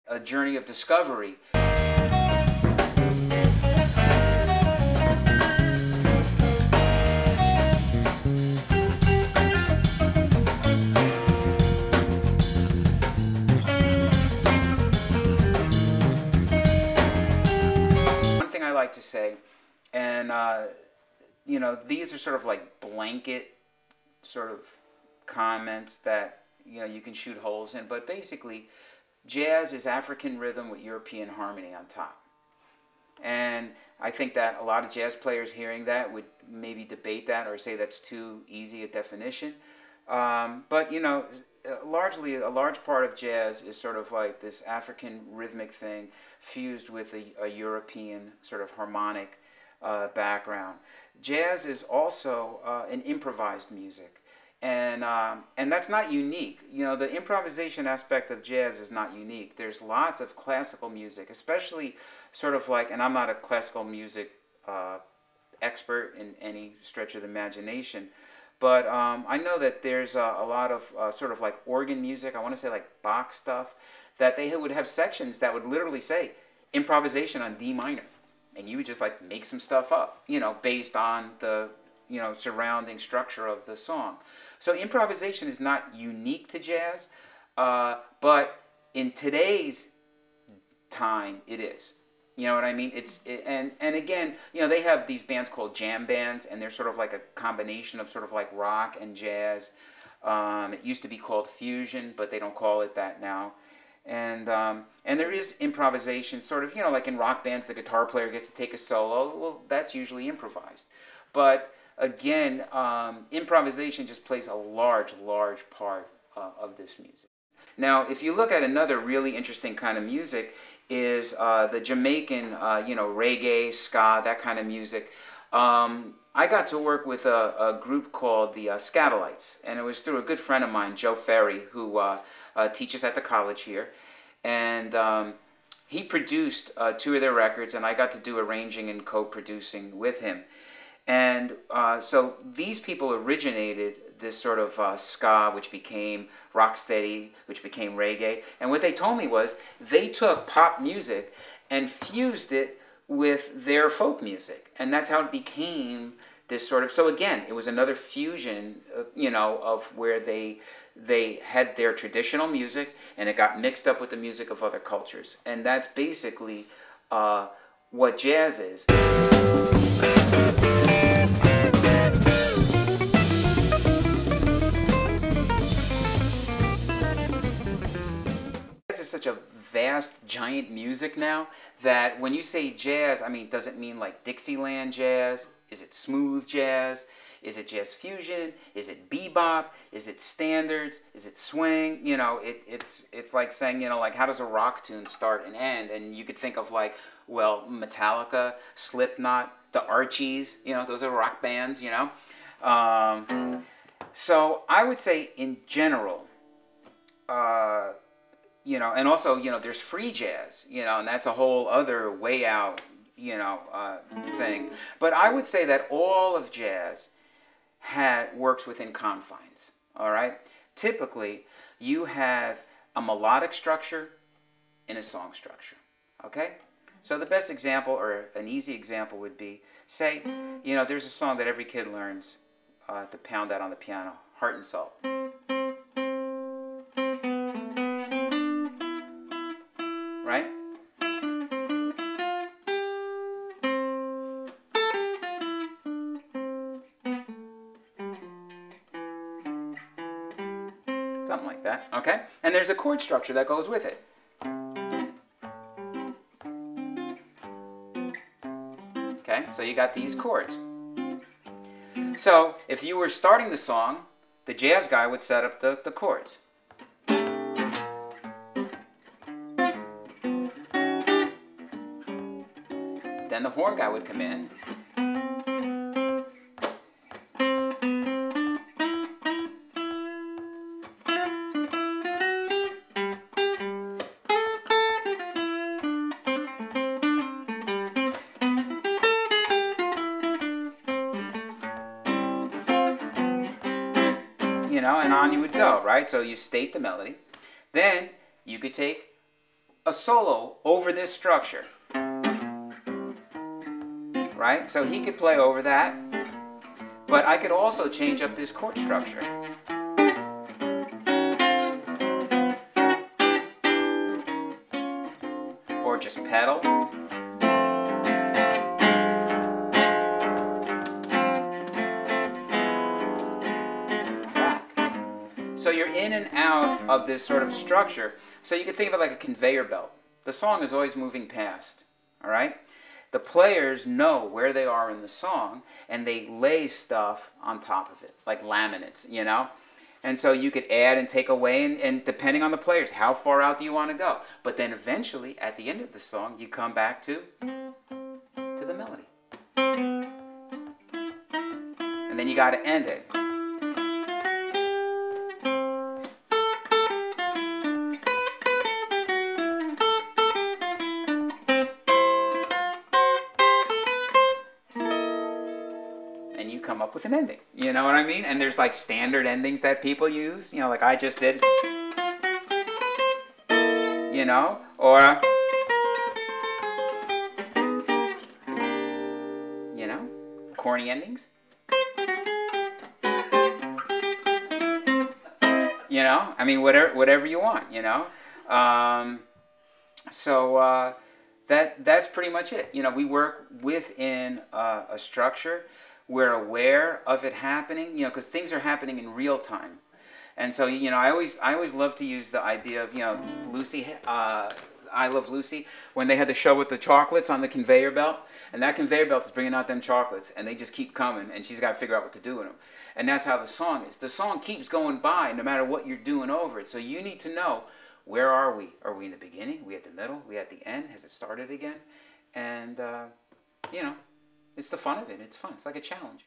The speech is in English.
a journey of discovery. One thing I like to say, and you know, these are sort of like blanket sort of comments that, you know, you can shoot holes in, but basically jazz is African rhythm with European harmony on top. And I think that a lot of jazz players hearing that would maybe debate that or say that's too easy a definition. But, you know, largely a large part of jazz is sort of like this African rhythmic thing fused with a European sort of harmonic background. Jazz is also an improvised music. And that's not unique. You know, the improvisation aspect of jazz is not unique. There's lots of classical music, especially sort of like, and I'm not a classical music expert in any stretch of the imagination, but I know that there's a lot of sort of like organ music, I want to say like Bach stuff, that they would have sections that would literally say improvisation on D minor. And you would just like make some stuff up, you know, based on the, you know, surrounding structure of the song. So improvisation is not unique to jazz, but in today's time, it is. You know what I mean? And again, you know, they have these bands called jam bands, and they're sort of like a combination of sort of like rock and jazz. It used to be called fusion, but they don't call it that now. And there is improvisation, sort of, you know, like in rock bands, the guitar player gets to take a solo. Well, that's usually improvised. But again, improvisation just plays a large part of this music. Now, if you look at another really interesting kind of music is the Jamaican, you know, reggae, ska, that kind of music. I got to work with a group called the Scatolites, and it was through a good friend of mine, Joe Ferry, who teaches at the college here. And he produced 2 of their records, and I got to do arranging and co-producing with him. And so these people originated this sort of ska, which became rocksteady, which became reggae. And what they told me was they took pop music and fused it with their folk music. And that's how it became this sort of... So again, it was another fusion, you know, of where they had their traditional music and it got mixed up with the music of other cultures. And that's basically what jazz is. Jazz is such a vast, giant music now that when you say jazz, I mean, does it mean like Dixieland jazz? Is it smooth jazz? Is it jazz fusion? Is it bebop? Is it standards? Is it swing? You know, it's like saying, you know, like how does a rock tune start and end? And you could think of like, well, Metallica, Slipknot, the Archies, you know, those are rock bands, you know. So I would say in general, you know, and also, you know, there's free jazz, you know, and that's a whole other way out, you know, thing. But I would say that all of jazz works within confines, all right? Typically, you have a melodic structure and a song structure, okay? So the best example, or an easy example would be, say, you know, there's a song that every kid learns to pound out on the piano, Heart and Soul. Right? Something like that, okay? And there's a chord structure that goes with it. Okay, so you got these chords. So if you were starting the song, the jazz guy would set up the chords. Then the horn guy would come in. You know, and on you would go, right? So you state the melody. Then you could take a solo over this structure. Right? So he could play over that, but I could also change up this chord structure. Or just pedal. Back. So you're in and out of this sort of structure. So you can think of it like a conveyor belt. The song is always moving past, all right? The players know where they are in the song, and they lay stuff on top of it, like laminates, you know? And so you could add and take away, and depending on the players, how far out do you want to go? But then eventually, at the end of the song, you come back to the melody. And then you got to end it. And you come up with an ending, you know what I mean? And there's like standard endings that people use, you know, like I just did, you know, or, you know, corny endings, you know, I mean, whatever you want, you know. That's pretty much it. You know, we work within a structure. We're aware of it happening, you know, because things are happening in real time. And so, you know, I always love to use the idea of, you know, Lucy, I Love Lucy, when they had the show with the chocolates on the conveyor belt, and that conveyor belt is bringing out them chocolates, and they just keep coming, and she's got to figure out what to do with them. And that's how the song is. The song keeps going by no matter what you're doing over it. So you need to know, where are we? Are we in the beginning? Are we at the middle? Are we at the end? Has it started again? And, you know, it's the fun of it. It's fun. It's like a challenge.